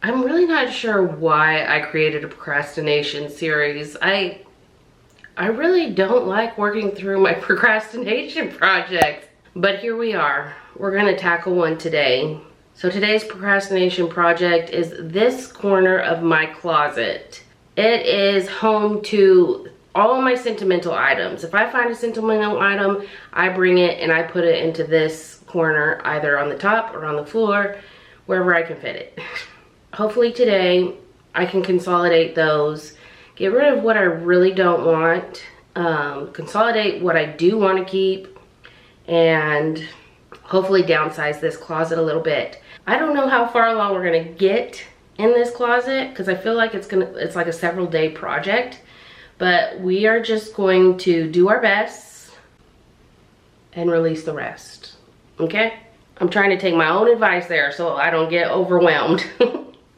I'm really not sure why I created a procrastination series. I really don't like working through my procrastination projects. But here we are. We're gonna tackle one today. So today's procrastination project is this corner of my closet. It is home to all of my sentimental items. If I find a sentimental item, I bring it and I put it into this corner, either on the top or on the floor, wherever I can fit it. Hopefully today I can consolidate those, get rid of what I really don't want, consolidate what I do want to keep, and hopefully downsize this closet a little bit. I don't know how far along we're gonna get in this closet because I feel like it's like a several day project, but we are just going to do our best and release the rest, okay? I'm trying to take my own advice there so I don't get overwhelmed.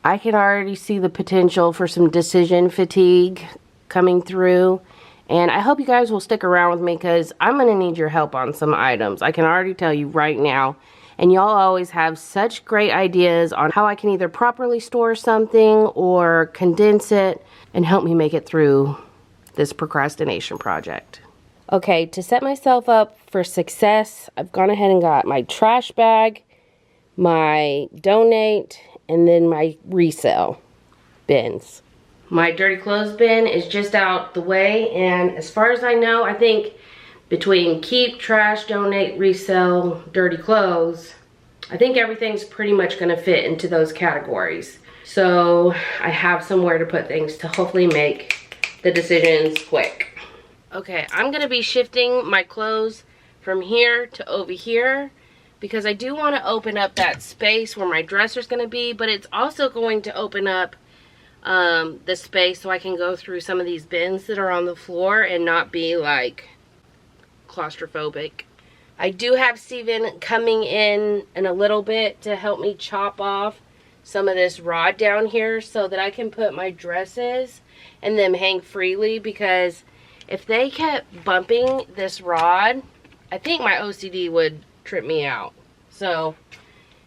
I can already see the potential for some decision fatigue coming through. And I hope you guys will stick around with me because I'm going to need your help on some items. I can already tell you right now. And y'all always have such great ideas on how I can either properly store something or condense it and help me make it through this procrastination project. Okay, to set myself up for success, I've gone ahead and got my trash bag, my donate, and then my resell bins. My dirty clothes bin is just out the way, and as far as I know, I think between keep, trash, donate, resell, dirty clothes, I think everything's pretty much gonna fit into those categories. So I have somewhere to put things to hopefully make the decisions quick. Okay, I'm gonna be shifting my clothes from here to over here because I do want to open up that space where my dresser's going to be, but it's also going to open up the space so I can go through some of these bins that are on the floor and not be like claustrophobic. I do have Steven coming in a little bit to help me chop off some of this rod down here so that I can put my dresses and them hang freely, because if they kept bumping this rod, I think my OCD would trip me out. So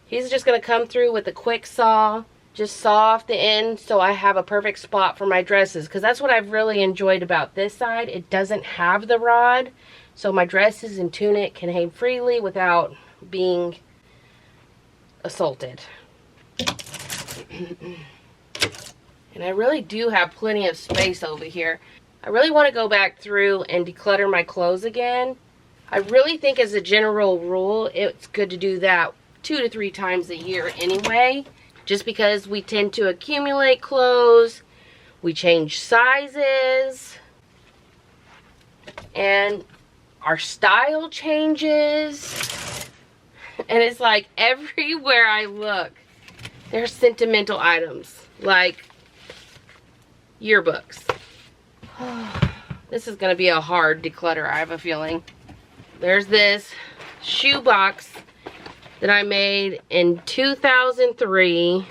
he's just going to come through with a quick saw, just saw off the end so I have a perfect spot for my dresses, because that's what I've really enjoyed about this side. It doesn't have the rod, so my dresses and tunic can hang freely without being assaulted. And I really do have plenty of space over here. I really want to go back through and declutter my clothes again. I really think as a general rule, it's good to do that 2 to 3 times a year anyway, just because we tend to accumulate clothes, we change sizes, and our style changes. And it's like everywhere I look, there's sentimental items, like yearbooks. This is going to be a hard declutter, I have a feeling. There's this shoe box that I made in 2003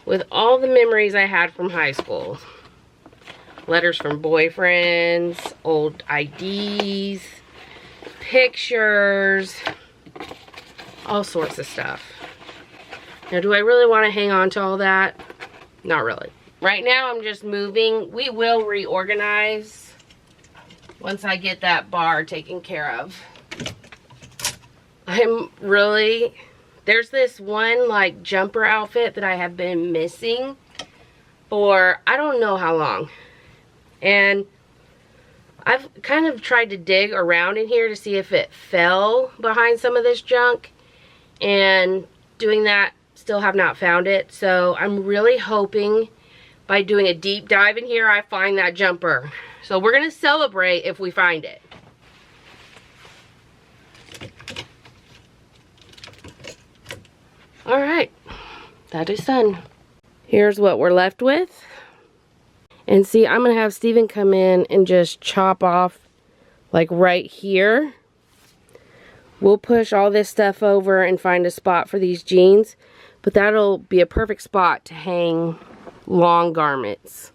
with all the memories I had from high school. Letters from boyfriends, old IDs, pictures, all sorts of stuff. Now, do I really want to hang on to all that? Not really. Right now, I'm just moving. We will reorganize once I get that bar taken care of. There's this one like jumper outfit that I have been missing for I don't know how long. And I've kind of tried to dig around in here to see if it fell behind some of this junk. And doing that, still have not found it. So I'm really hoping by doing a deep dive in here, I find that jumper. So we're going to celebrate if we find it. All right, that is done. Here's what we're left with. And see, I'm going to have Steven come in and just chop off like right here. We'll push all this stuff over and find a spot for these jeans. But that'll be a perfect spot to hang long garments.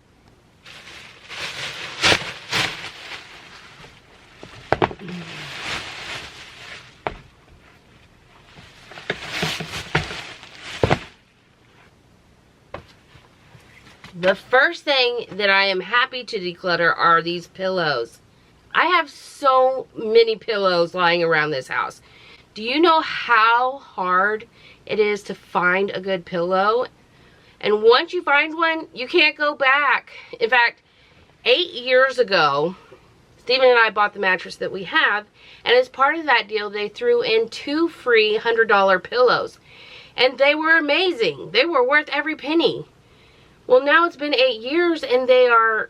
The first thing that I am happy to declutter are these pillows. I have so many pillows lying around this house. Do you know how hard it is to find a good pillow? And once you find one, you can't go back. In fact, 8 years ago, Steven and I bought the mattress that we have, and as part of that deal, they threw in 2 free $100 pillows. And they were amazing. They were worth every penny. Well, now it's been 8 years and they are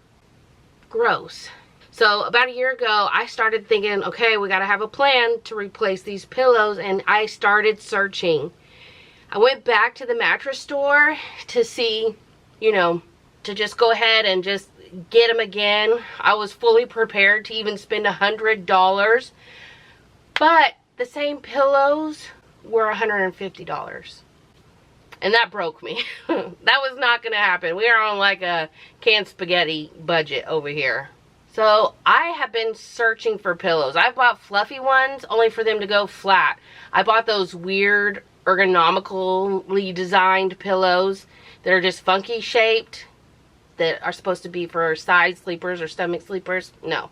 gross. So about a year ago, I started thinking, okay, we gotta have a plan to replace these pillows, and I started searching. I went back to the mattress store to see, you know, to just go ahead and just get them again. I was fully prepared to even spend $100, but the same pillows were $150. And that broke me. That was not gonna happen. We are on like a canned spaghetti budget over here. So I have been searching for pillows. I've bought fluffy ones only for them to go flat. I bought those weird ergonomically designed pillows that are just funky shaped, that are supposed to be for side sleepers or stomach sleepers. No.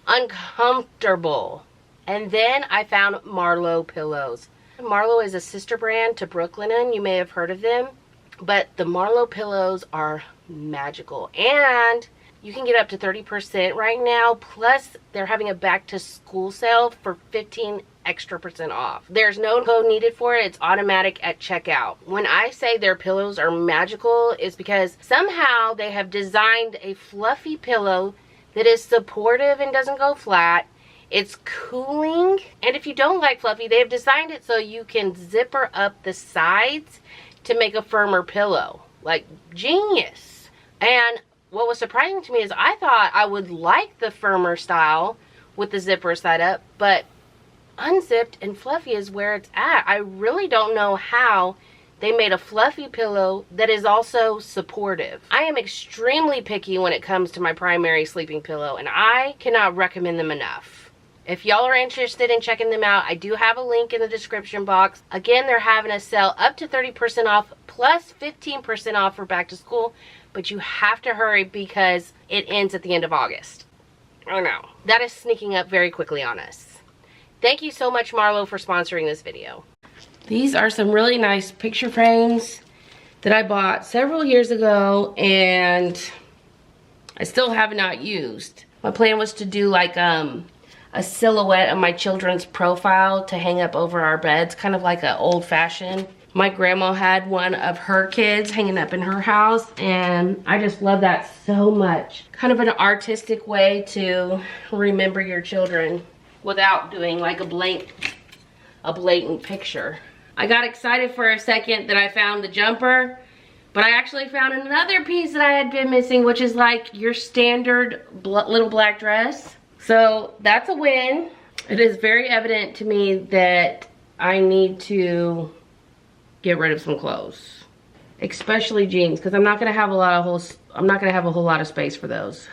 Uncomfortable. And then I found Marlowe pillows. Marlowe is a sister brand to Brooklinen. You may have heard of them. But the Marlowe pillows are magical. And you can get up to 30% right now. Plus, they're having a back to school sale for 15% extra off. There's no code needed for it. It's automatic at checkout. When I say their pillows are magical, it's because somehow they have designed a fluffy pillow that is supportive and doesn't go flat. It's cooling, and if you don't like fluffy, they have designed it so you can zipper up the sides to make a firmer pillow. Like, genius. And what was surprising to me is I thought I would like the firmer style with the zipper side up, but unzipped and fluffy is where it's at. I really don't know how they made a fluffy pillow that is also supportive. I am extremely picky when it comes to my primary sleeping pillow, and I cannot recommend them enough. If y'all are interested in checking them out, I do have a link in the description box. Again, they're having a sale up to 30% off plus 15% off for back to school, but you have to hurry because it ends at the end of August. Oh no, that is sneaking up very quickly on us. Thank you so much, Marlowe, for sponsoring this video. These are some really nice picture frames that I bought several years ago and I still have not used. My plan was to do like a silhouette of my children's profile to hang up over our beds, kind of like an old-fashioned. My grandma had one of her kids hanging up in her house, and I just love that so much. Kind of an artistic way to remember your children without doing like a blatant picture. I got excited for a second that I found the jumper, but I actually found another piece that I had been missing, which is like your standard little black dress. So that's a win. It is very evident to me that I need to get rid of some clothes, especially jeans, because I'm not gonna have a whole lot of space for those.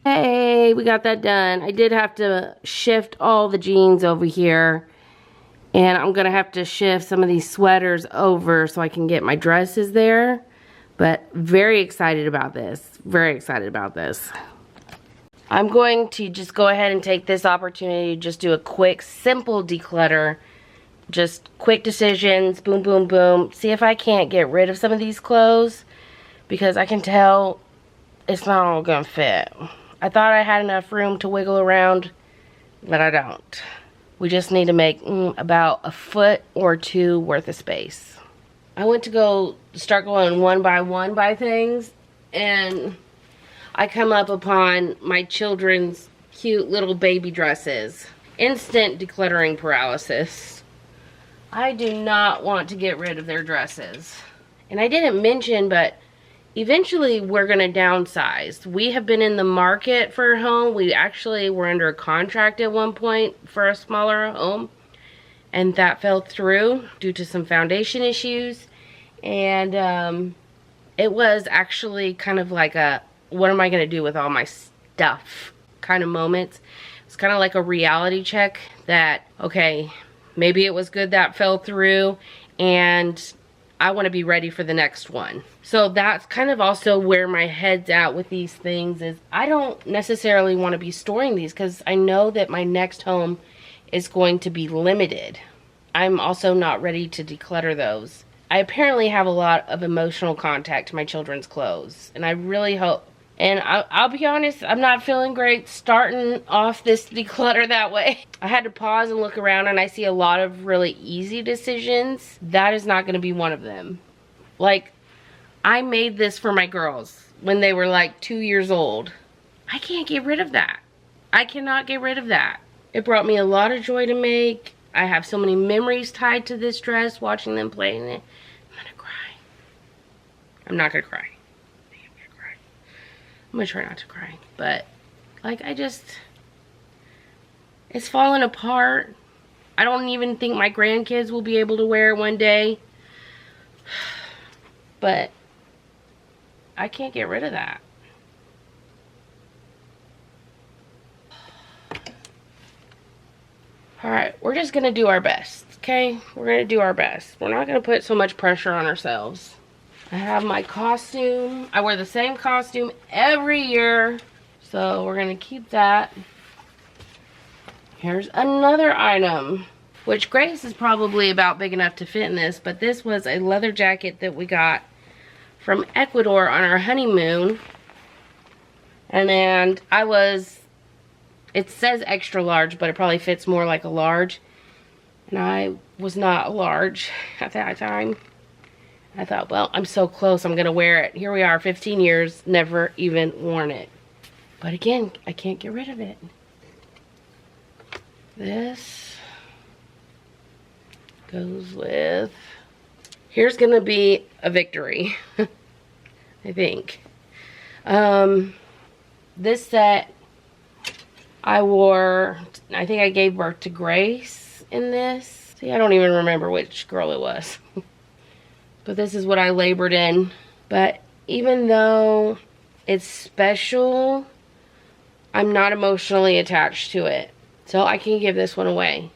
Hey, we got that done. I did have to shift all the jeans over here, and I'm gonna have to shift some of these sweaters over so I can get my dresses there. But very excited about this. Very excited about this. I'm going to just go ahead and take this opportunity to just do a quick, simple declutter. Just quick decisions, boom, boom, boom. See if I can't get rid of some of these clothes, because I can tell it's not all gonna fit. I thought I had enough room to wiggle around, but I don't. We just need to make about a foot or two worth of space. I went to start going one by things, and I come up upon my children's cute little baby dresses. Instant decluttering paralysis. I do not want to get rid of their dresses. And I didn't mention, but eventually we're gonna downsize. We have been in the market for a home. We actually were under a contract at one point for a smaller home, and that fell through due to some foundation issues. And it was actually kind of like a what am I gonna do with all my stuff kind of moments. It's kind of like a reality check that, okay, maybe it was good that fell through, and I want to be ready for the next one. So that's kind of also where my head's at with these things, is I don't necessarily want to be storing these because I know that my next home is going to be limited. I'm also not ready to declutter those. I apparently have a lot of emotional contact to my children's clothes, and I really hope, and I'll be honest, I'm not feeling great starting off this declutter that way. I had to pause and look around, and I see a lot of really easy decisions. That is not going to be one of them. Like, I made this for my girls when they were like 2 years old. I can't get rid of that. I cannot get rid of that. It brought me a lot of joy to make. I have so many memories tied to this dress, watching them play in it. I'm gonna cry. I'm not gonna cry. I'm gonna try not to cry, but like it's falling apart. I don't even think my grandkids will be able to wear it one day, but I can't get rid of that. All right, we're just gonna do our best, okay? We're gonna do our best. We're not gonna put so much pressure on ourselves. I have my costume. I wear the same costume every year, so we're gonna keep that. Here's another item, which Grace is probably about big enough to fit in this, but this was a leather jacket that we got from Ecuador on our honeymoon. And then it says extra large, but it probably fits more like a large. And I was not a large at that time. I thought, well, I'm so close, I'm gonna wear it. Here we are, 15 years, never even worn it. But again, I can't get rid of it. This goes with, here's gonna be a victory, I think. This set, I wore, I think I gave birth to Grace in this. See, I don't even remember which girl it was. But this is what I labored in. But even though it's special, I'm not emotionally attached to it. So I can give this one away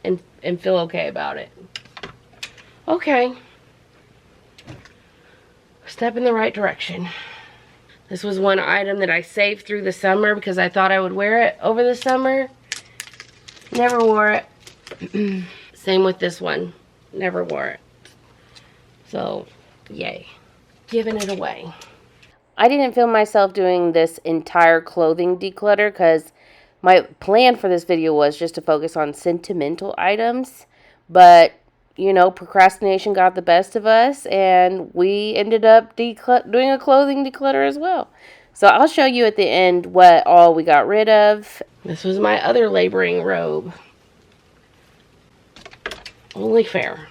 and feel okay about it. Okay. Step in the right direction. This was one item that I saved through the summer because I thought I would wear it over the summer. Never wore it. Same with this one. Never wore it. So, yay. Giving it away. I didn't film myself doing this entire clothing declutter because my plan for this video was just to focus on sentimental items. But, you know, procrastination got the best of us, and we ended up doing a clothing declutter as well. So I'll show you at the end what all we got rid of. This was my other laboring robe. Only fair.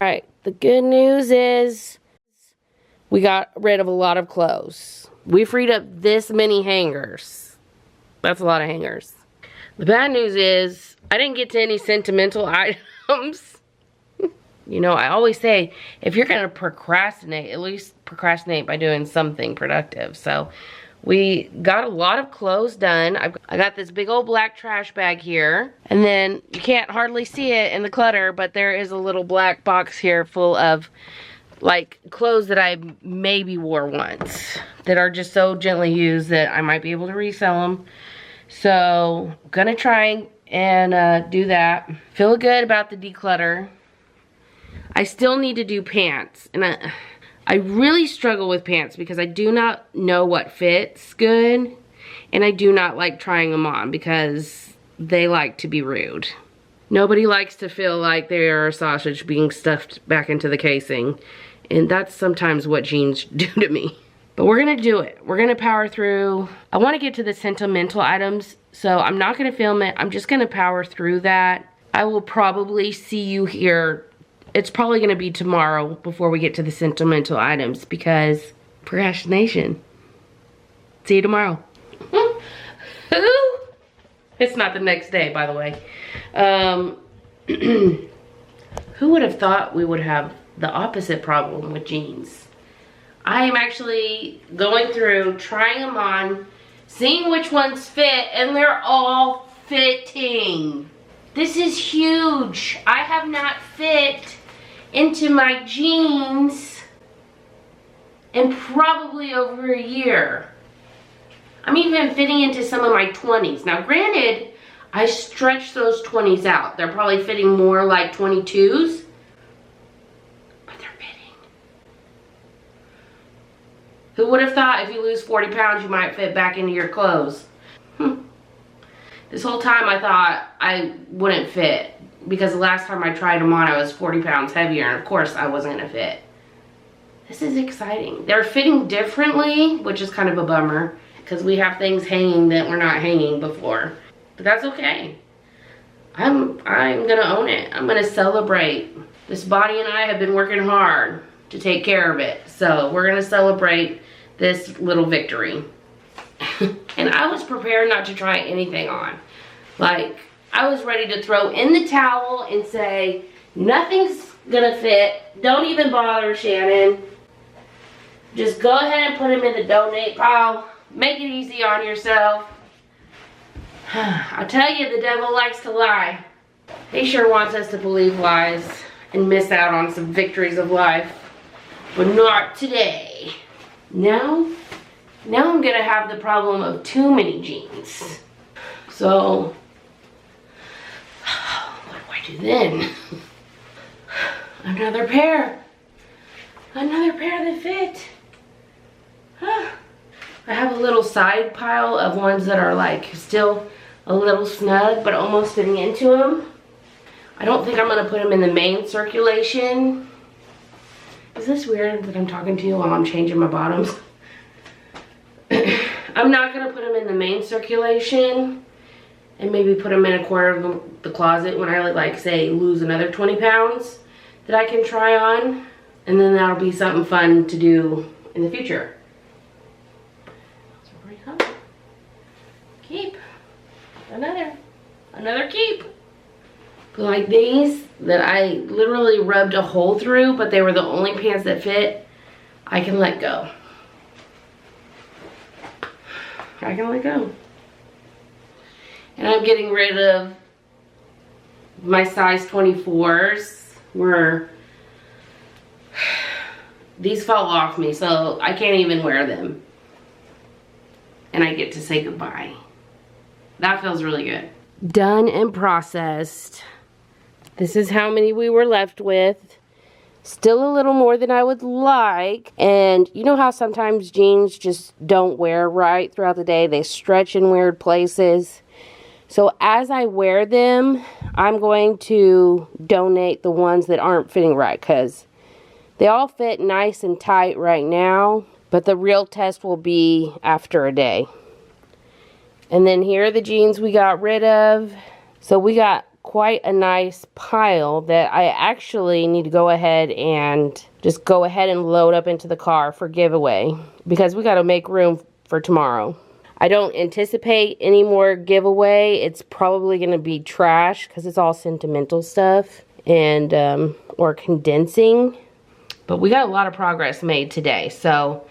Alright, the good news is we got rid of a lot of clothes. We freed up this many hangers. That's a lot of hangers. The bad news is I didn't get to any sentimental items. You know, I always say, if you're going to procrastinate, at least procrastinate by doing something productive. So we got a lot of clothes done. I got this big old black trash bag here. And then you can't hardly see it in the clutter, but there is a little black box here full of like clothes that I maybe wore once that are just so gently used that I might be able to resell them. So I'm gonna try and do that. Feel good about the declutter. I still need to do pants, and I really struggle with pants because I do not know what fits good, and I do not like trying them on because they like to be rude. Nobody likes to feel like they are a sausage being stuffed back into the casing, and that's sometimes what jeans do to me. But we're gonna do it. We're gonna power through. I wanna get to the sentimental items, so I'm not gonna film it. I'm just gonna power through that. I will probably see you here. It's probably gonna be tomorrow before we get to the sentimental items because procrastination. See you tomorrow. It's not the next day, by the way. Who would have thought we would have the opposite problem with jeans? I am actually going through, trying them on, seeing which ones fit, and they're all fitting. This is huge. I have not fit into my jeans in probably over a year. I'm even fitting into some of my 20s. Now granted, I stretched those 20s out. They're probably fitting more like 22s, but they're fitting. Who would have thought if you lose 40 pounds, you might fit back into your clothes? This whole time I thought I wouldn't fit because the last time I tried them on, I was 40 pounds heavier, and of course I wasn't gonna fit. This is exciting. They're fitting differently, which is kind of a bummer because we have things hanging that were not hanging before. But that's okay. I'm gonna own it. I'm gonna celebrate. This body and I have been working hard to take care of it. So we're gonna celebrate this little victory. And I was prepared not to try anything on. Like, I was ready to throw in the towel and say, nothing's gonna fit. Don't even bother, Shannon. Just go ahead and put them in the donate pile. Make it easy on yourself. I tell you, the devil likes to lie. He sure wants us to believe lies and miss out on some victories of life. But not today. Now I'm gonna have the problem of too many jeans. So, what do I do then? Another pair. Another pair that fit. I have a little side pile of ones that are like still a little snug, but almost fitting into them. I don't think I'm gonna put them in the main circulation. Is this weird that I'm talking to you while I'm changing my bottoms? I'm not gonna put them in the main circulation and maybe put them in a corner of the closet when I like say lose another 20 pounds that I can try on, and then that'll be something fun to do in the future. So here we go. Keep. Another keep. But like these that I literally rubbed a hole through, but they were the only pants that fit, I can let go. I can let go. And I'm getting rid of my size 24s where these fall off me, so I can't even wear them. And I get to say goodbye. That feels really good. Done and processed. This is how many we were left with. Still a little more than I would like. And you know how sometimes jeans just don't wear right throughout the day? They stretch in weird places. So as I wear them, I'm going to donate the ones that aren't fitting right, because they all fit nice and tight right now, but the real test will be after a day. And then here are the jeans we got rid of. So we got quite a nice pile that I actually need to go ahead and just go ahead and load up into the car for giveaway, because we got to make room for tomorrow. I don't anticipate any more giveaway. It's probably going to be trash because it's all sentimental stuff and or condensing. But we got a lot of progress made today, so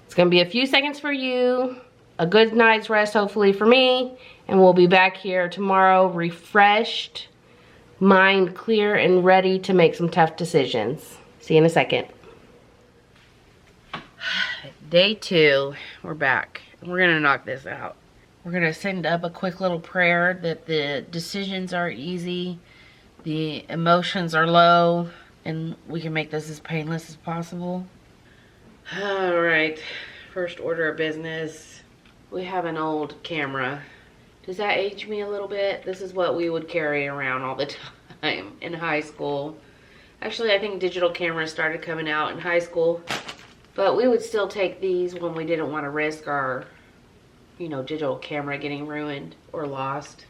it's going to be a few seconds for you, a good night's rest hopefully for me, and we'll be back here tomorrow refreshed, mind clear, and ready to make some tough decisions. See you in a second. Day 2, we're back. We're gonna knock this out. We're gonna send up a quick little prayer that the decisions are easy, the emotions are low, and we can make this as painless as possible. All right, first order of business. We have an old camera. Does that age me a little bit? This is what we would carry around all the time in high school. Actually, I think digital cameras started coming out in high school, but we would still take these when we didn't want to risk our, you know, digital camera getting ruined or lost.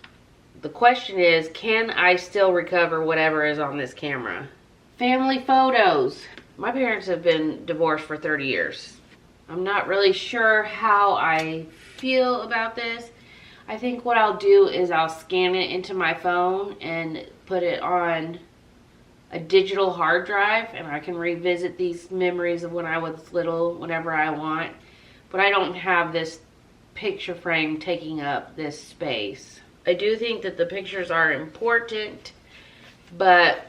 The question is, can I still recover whatever is on this camera? Family photos. My parents have been divorced for 30 years. I'm not really sure how I feel about this. I think what I'll do is I'll scan it into my phone and put it on a digital hard drive, and I can revisit these memories of when I was little whenever I want. But I don't have this picture frame taking up this space. I do think that the pictures are important, but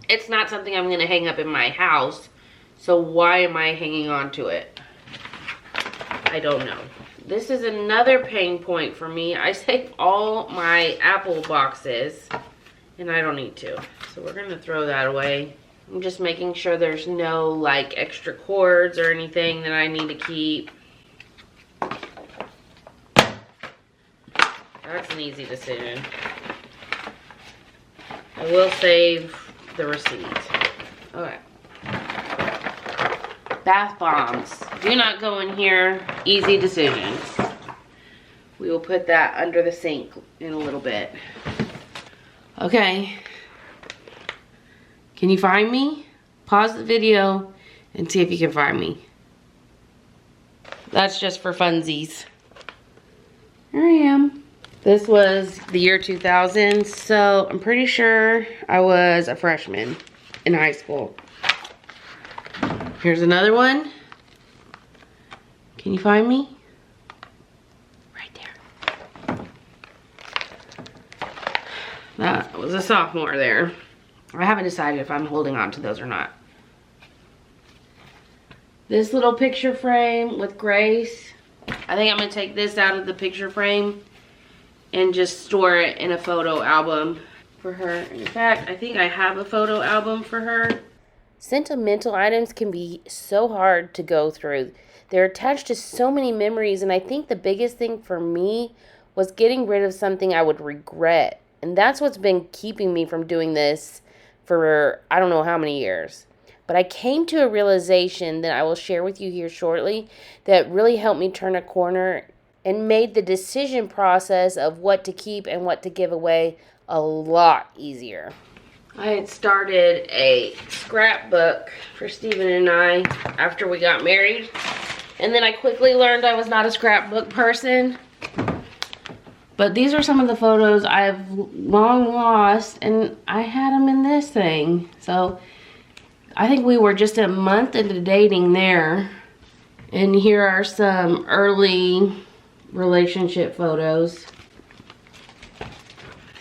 it's not something I'm going to hang up in my house. So why am I hanging on to it? I don't know. This is another pain point for me. I save all my Apple boxes, and I don't need to. So we're going to throw that away. I'm just making sure there's no like extra cords or anything that I need to keep. That's an easy decision. I will save the receipt. Okay. Bath bombs. Do not go in here. Easy decision. We will put that under the sink in a little bit. Okay. Can you find me? Pause the video and see if you can find me. That's just for funsies. Here I am. This was the year 2000, so I'm pretty sure I was a freshman in high school. Here's another one. Can you find me? Right there. That was a sophomore there. I haven't decided if I'm holding on to those or not. This little picture frame with Grace. I think I'm going to take this out of the picture frame and just store it in a photo album for her. In fact, I think I have a photo album for her. Sentimental items can be so hard to go through. They're attached to so many memories, and I think the biggest thing for me was getting rid of something I would regret. And that's what's been keeping me from doing this for I don't know how many years. But I came to a realization that I will share with you here shortly that really helped me turn a corner and made the decision process of what to keep and what to give away a lot easier. I had started a scrapbook for Steven and I after we got married. And then I quickly learned I was not a scrapbook person. But these are some of the photos I've long lost, and I had them in this thing. So I think we were just a month into dating there. And here are some early relationship photos.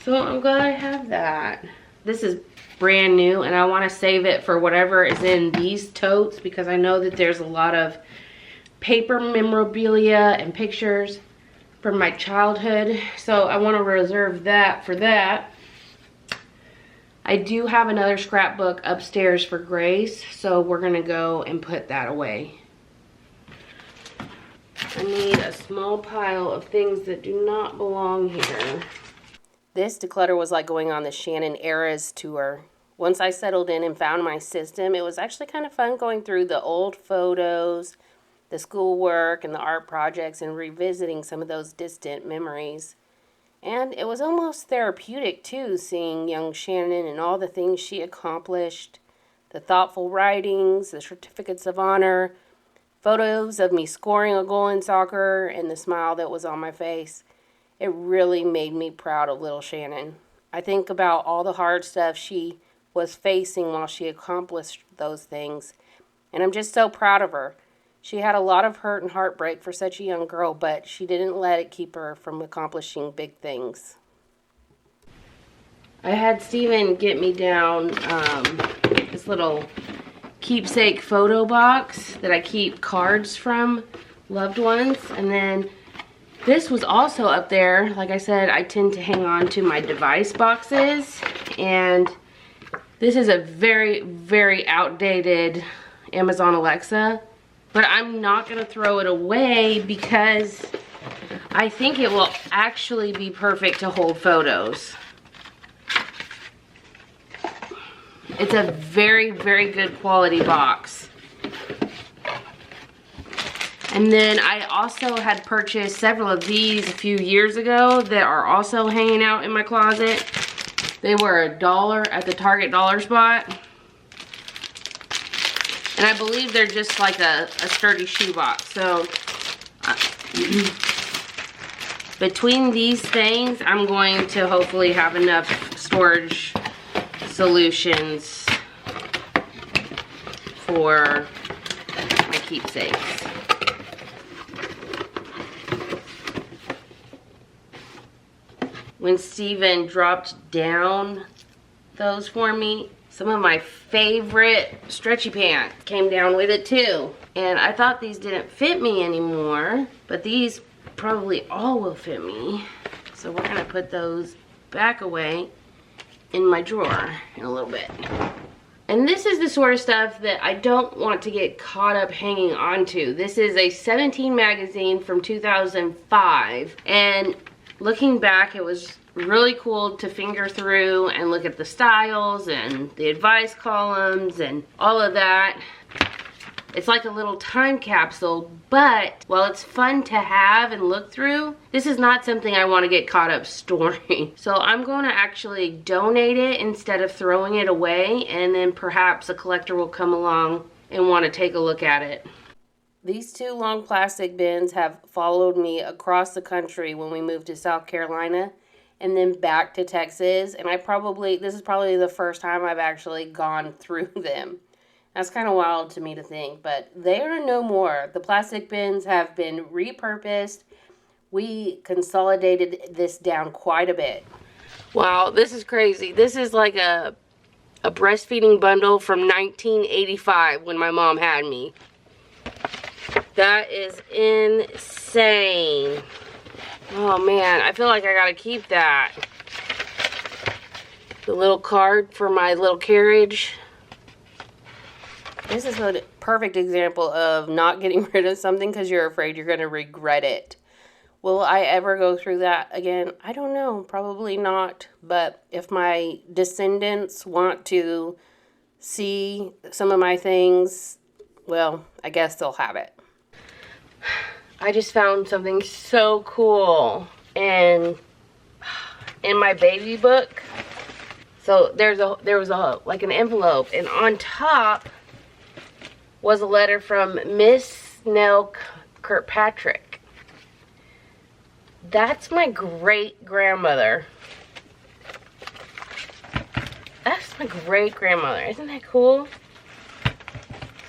So I'm glad I have that. This is brand new, and I want to save it for whatever is in these totes because I know that there's a lot of paper memorabilia and pictures from my childhood. So I want to reserve that for that. I do have another scrapbook upstairs for Grace, so we're going to go and put that away. I need a small pile of things that do not belong here. This declutter was like going on the Shannon Eras tour. Once I settled in and found my system, it was actually kind of fun going through the old photos, the schoolwork, and the art projects, and revisiting some of those distant memories. And it was almost therapeutic, too, seeing young Shannon and all the things she accomplished, the thoughtful writings, the certificates of honor, photos of me scoring a goal in soccer, and the smile that was on my face. It really made me proud of little Shannon. I think about all the hard stuff she was facing while she accomplished those things, and I'm just so proud of her. She had a lot of hurt and heartbreak for such a young girl, but she didn't let it keep her from accomplishing big things. I had Steven get me down this little keepsake photo box that I keep cards from loved ones, and then this was also up there. Like I said, I tend to hang on to my device boxes, and this is a very, very outdated Amazon Alexa, but I'm not going to throw it away because I think it will actually be perfect to hold photos. It's a very, very good quality box. And then I also had purchased several of these a few years ago that are also hanging out in my closet. They were $1 at the Target dollar spot. And I believe they're just like a sturdy shoebox. So between these things, I'm going to hopefully have enough storage solutions for my keepsakes. When Steven dropped down those for me, some of my favorite stretchy pants came down with it too. And I thought these didn't fit me anymore, but these probably all will fit me. So we're gonna put those back away in my drawer in a little bit. And this is the sort of stuff that I don't want to get caught up hanging on to. This is a 17 magazine from 2005. And looking back, it was really cool to finger through and look at the styles and the advice columns and all of that. It's like a little time capsule, but while it's fun to have and look through, this is not something I want to get caught up storing. So I'm going to actually donate it instead of throwing it away, and then perhaps a collector will come along and want to take a look at it. These two long plastic bins have followed me across the country when we moved to South Carolina and then back to Texas. And this is probably the first time I've actually gone through them. That's kind of wild to me to think, but they are no more. The plastic bins have been repurposed. We consolidated this down quite a bit. Wow, this is crazy. This is like a breastfeeding bundle from 1985 when my mom had me. That is insane. Oh man, I feel like I gotta keep that. The little card for my little carriage. This is a perfect example of not getting rid of something because you're afraid you're gonna regret it. Will I ever go through that again? I don't know, probably not. But if my descendants want to see some of my things, well, I guess they'll have it. I just found something so cool and in my baby book. So there was like an envelope, and on top was a letter from Miss Nell Kirkpatrick. That's my great-grandmother. That's my great-grandmother. Isn't that cool?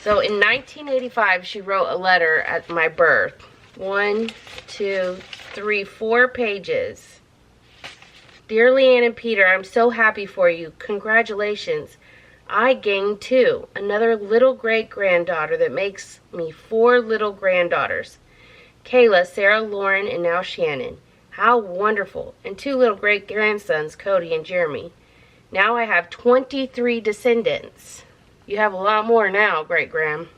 So in 1985, she wrote a letter at my birth. 1, 2, 3, 4 pages. Dear Leanne and Peter, I'm so happy for you. Congratulations. I gained 2. Another little great-granddaughter that makes me 4 little granddaughters. Kayla, Sarah, Lauren, and now Shannon. How wonderful. And 2 little great-grandsons, Cody and Jeremy. Now I have 23 descendants. You have a lot more now, great-gram.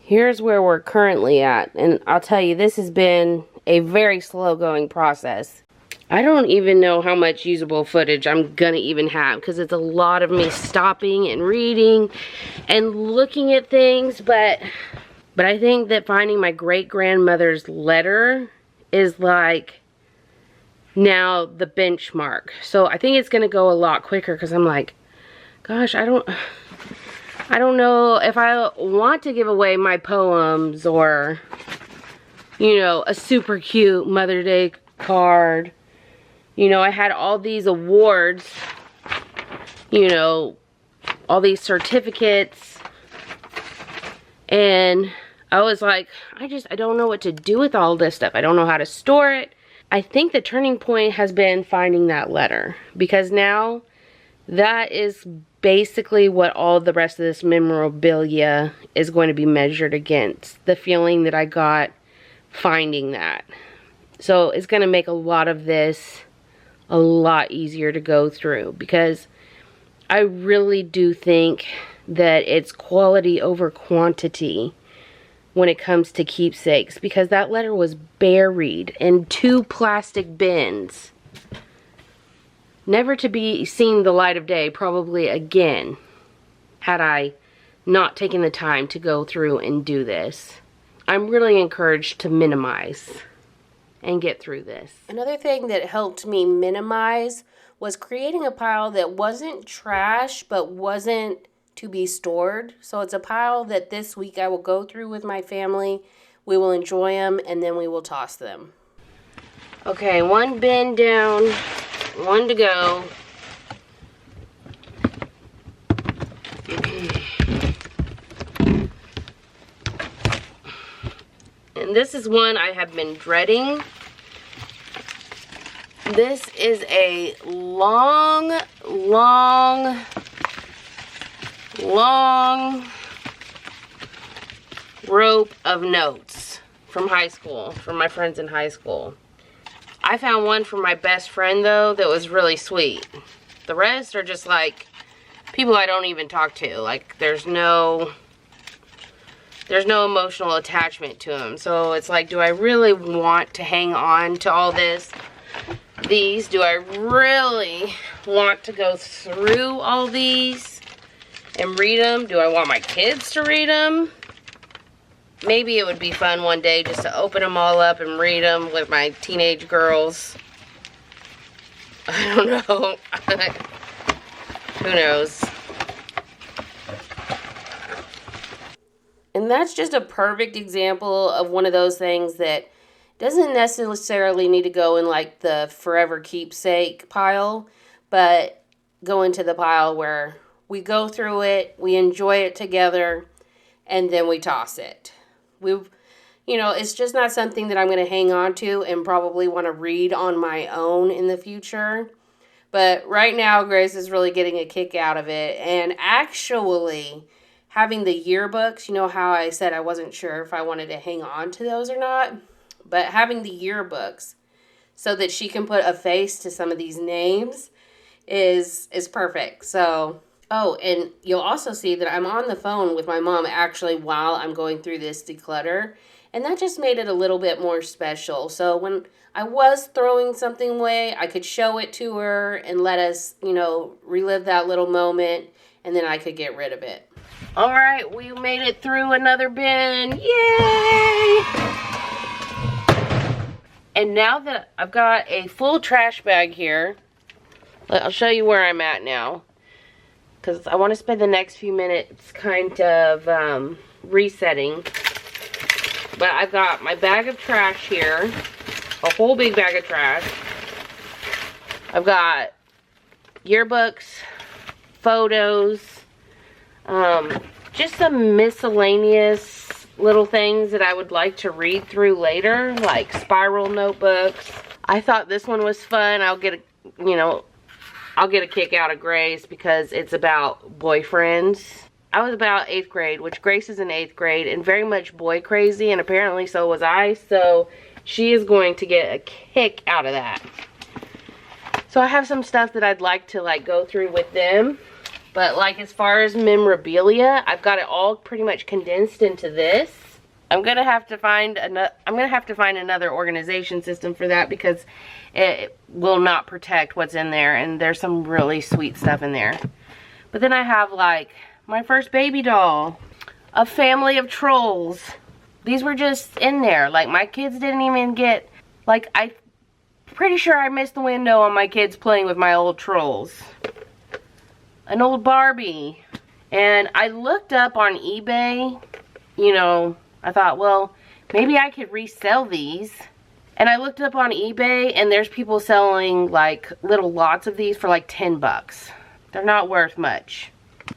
Here's where we're currently at. And I'll tell you, this has been a very slow-going process. I don't even know how much usable footage I'm gonna even have, because it's a lot of me stopping and reading and looking at things, but I think that finding my great-grandmother's letter is like now the benchmark. So I think it's gonna go a lot quicker, because I'm like, gosh, I don't know if I want to give away my poems or, you know, a super cute Mother's Day card. You know, I had all these awards, you know, all these certificates, and I was like, I don't know what to do with all this stuff. I don't know how to store it. I think the turning point has been finding that letter, because now that is basically what all the rest of this memorabilia is going to be measured against. The feeling that I got finding that. So it's going to make a lot of this a lot easier to go through, because I really do think that it's quality over quantity when it comes to keepsakes, because that letter was buried in 2 plastic bins, never to be seen the light of day probably again had I not taken the time to go through and do this. I'm really encouraged to minimize and get through this. Another thing that helped me minimize was creating a pile that wasn't trash but wasn't to be stored. So it's a pile that this week I will go through with my family. We will enjoy them, and then we will toss them. Okay, 1 bin down, 1 to go. And this is one I have been dreading. This is a long rope of notes from high school, from my friends in high school. I found one from my best friend though that was really sweet. The rest are just like people I don't even talk to. Like there's no emotional attachment to them. So it's like, do I really want to hang on to all this? These, do I really want to go through all these and read them? Do I want my kids to read them? Maybe it would be fun one day just to open them all up and read them with my teenage girls. I don't know. Who knows? And that's just a perfect example of one of those things that doesn't necessarily need to go in like the forever keepsake pile, but go into the pile where we go through it, we enjoy it together, and then we toss it. It's just not something that I'm going to hang on to and probably want to read on my own in the future. But right now, Grace is really getting a kick out of it. And actually, having the yearbooks, you know how I said I wasn't sure if I wanted to hang on to those or not? But having the yearbooks so that she can put a face to some of these names is perfect. So, oh, and you'll also see that I'm on the phone with my mom actually while I'm going through this declutter. And that just made it a little bit more special. So when I was throwing something away, I could show it to her and let us, relive that little moment. And then I could get rid of it. All right, we made it through another bin. Yay! And now that I've got a full trash bag here, I'll show you where I'm at now. Because I want to spend the next few minutes kind of resetting. But I've got my bag of trash here. A whole big bag of trash. I've got yearbooks, photos, just some miscellaneous little things that I would like to read through later, like spiral notebooks. I thought this one was fun. I'll get a kick out of Grace because it's about boyfriends. I was about 8th grade, which Grace is in 8th grade and very much boy crazy, and apparently so was I, so she is going to get a kick out of that. So I have some stuff that I'd like to go through with them. But as far as memorabilia, I've got it all pretty much condensed into this. I'm gonna have to find another organization system for that because it will not protect what's in there, and there's some really sweet stuff in there. But then I have my first baby doll, a family of trolls. These were just in there. My kids didn't even get, I'm pretty sure I missed the window on my kids playing with my old trolls. An old Barbie. And I looked up on eBay, I thought, well, maybe I could resell these. And I looked up on eBay and there's people selling little lots of these for 10 bucks. They're not worth much.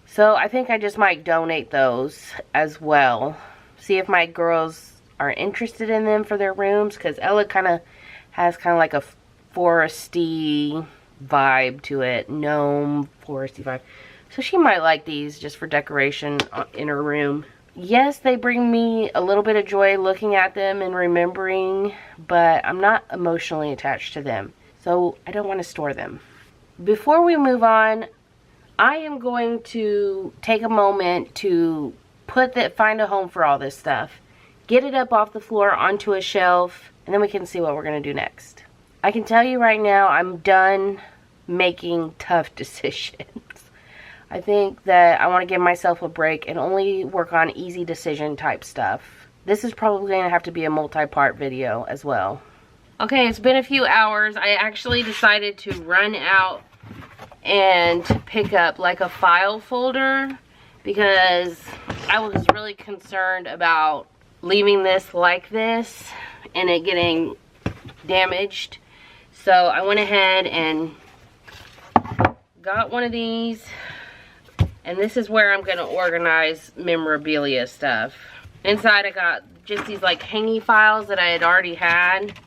So I think I just might donate those as well. See if my girls are interested in them for their rooms, because Ella has a foresty vibe to it. Gnome foresty vibe. So she might like these just for decoration in her room. Yes, they bring me a little bit of joy looking at them and remembering, but I'm not emotionally attached to them. So I don't want to store them. Before we move on, I am going to take a moment to find a home for all this stuff. Get it up off the floor onto a shelf, and then we can see what we're going to do next. I can tell you right now, I'm done making tough decisions. I think that I want to give myself a break and only work on easy decision type stuff. This is probably going to have to be a multi-part video as well. Okay, it's been a few hours. I actually decided to run out and pick up a file folder because I was really concerned about leaving this like this and it getting damaged. So I went ahead and got one of these, and this is where I'm going to organize memorabilia stuff. Inside I got just these like hangy files that I had already had.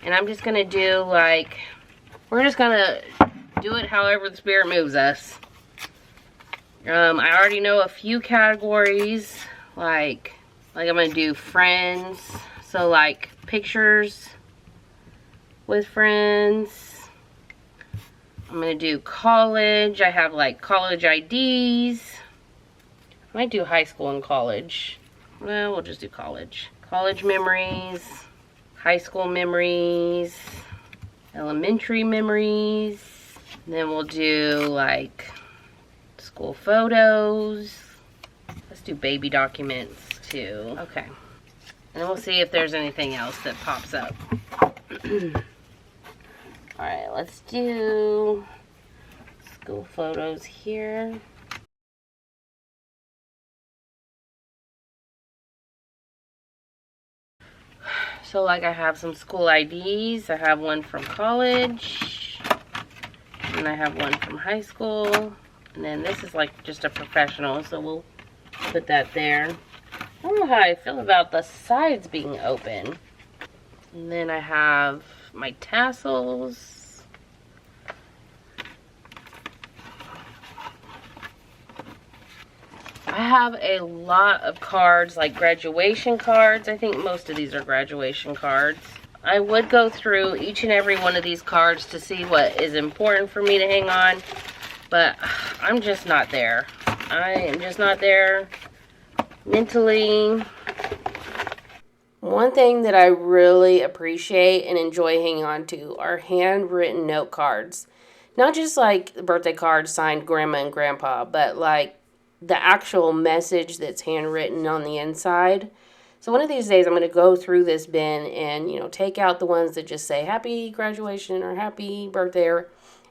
And I'm just gonna do like, we're just gonna do it however the spirit moves us. I already know a few categories, like I'm gonna do friends, so like pictures with friends. I'm gonna do college. I have like college IDs. I might do high school and college. Well, we'll just do college. College memories, high school memories, elementary memories. And then we'll do like school photos. Let's do baby documents too. Okay. And we'll see if there's anything else that pops up. Alright, let's do school photos here. So like I have some school IDs. I have one from college. And I have one from high school. And then this is like just a professional, so we'll put that there. I don't know how I feel about the sides being open. And then I have my tassels. I have a lot of cards, like graduation cards. I think most of these are graduation cards. I would go through each and every one of these cards to see what is important for me to hang on, but I'm just not there. I am just not there mentally. One thing that I really appreciate and enjoy hanging on to are handwritten note cards. Not just like birthday cards signed grandma and grandpa, but like the actual message that's handwritten on the inside. So one of these days I'm going to go through this bin and, you know, take out the ones that just say happy graduation or happy birthday,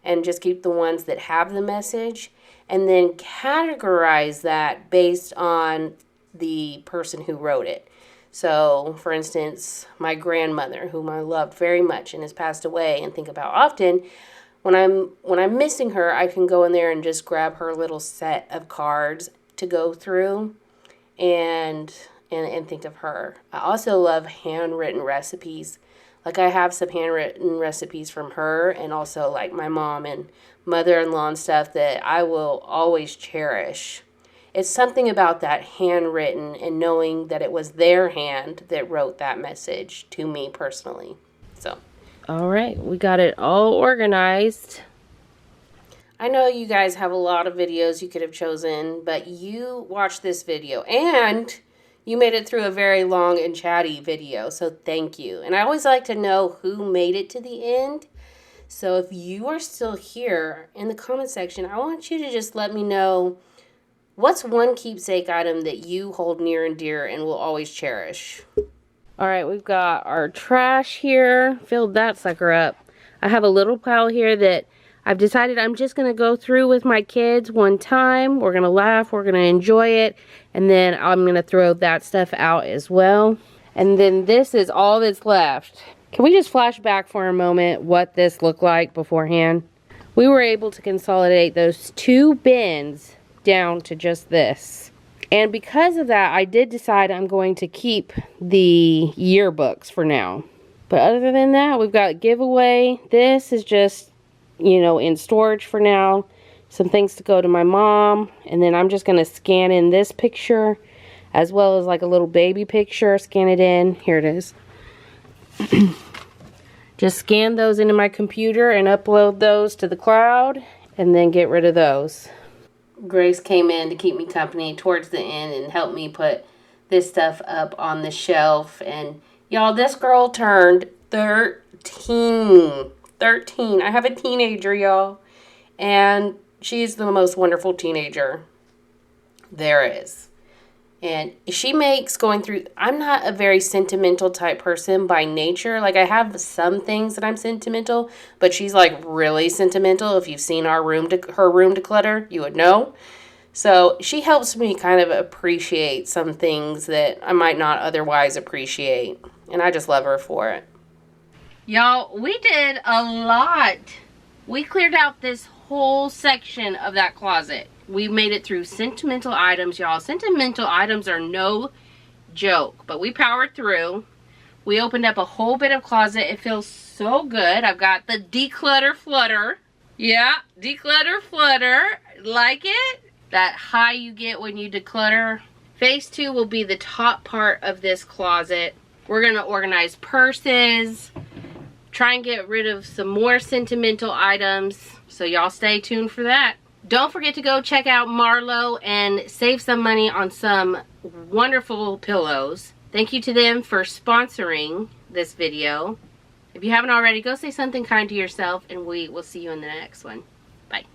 and just keep the ones that have the message, and then categorize that based on the person who wrote it. So, for instance, my grandmother, whom I loved very much and has passed away, and think about often, when I'm missing her, I can go in there and just grab her little set of cards to go through and think of her. I also love handwritten recipes. Like I have some handwritten recipes from her, and also like my mom and mother-in-law and stuff that I will always cherish. It's something about that handwritten and knowing that it was their hand that wrote that message to me personally. So, all right, we got it all organized. I know you guys have a lot of videos you could have chosen, but you watched this video and you made it through a very long and chatty video, so thank you. And I always like to know who made it to the end. So if you are still here in the comment section, I want you to just let me know what's one keepsake item that you hold near and dear and will always cherish. All right, we've got our trash here. Filled that sucker up. I have a little pile here that I've decided I'm just going to go through with my kids one time. We're going to laugh. We're going to enjoy it. And then I'm going to throw that stuff out as well. And then this is all that's left. Can we just flash back for a moment what this looked like beforehand? We were able to consolidate those two bins down to just this. And because of that, I did decide I'm going to keep the yearbooks for now. But other than that, we've got giveaway. This is just, you know, in storage for now. Some things to go to my mom. And then I'm just going to scan in this picture, as well as like a little baby picture. Scan it in. Here it is. Just scan those into my computer and upload those to the cloud. And then get rid of those. Grace came in to keep me company towards the end and helped me put this stuff up on the shelf. And y'all, this girl turned 13. 13. I have a teenager, y'all. And she's the most wonderful teenager there is. And she makes going through... I'm not a very sentimental type person by nature. Like, I have some things that I'm sentimental, but she's, like, really sentimental. If you've seen her room declutter, you would know. So, she helps me kind of appreciate some things that I might not otherwise appreciate. And I just love her for it. Y'all, we did a lot. We cleared out this whole section of that closet. We made it through sentimental items, y'all. Sentimental items are no joke, but we powered through. We opened up a whole bit of closet. It feels so good. I've got the Declutter Flutter. Yeah, Declutter Flutter. Like it? That high you get when you declutter. Phase 2 will be the top part of this closet. We're gonna organize purses, try and get rid of some more sentimental items. So y'all stay tuned for that. Don't forget to go check out Marlowe and save some money on some wonderful pillows. Thank you to them for sponsoring this video. If you haven't already, go say something kind to yourself, and we will see you in the next one. Bye.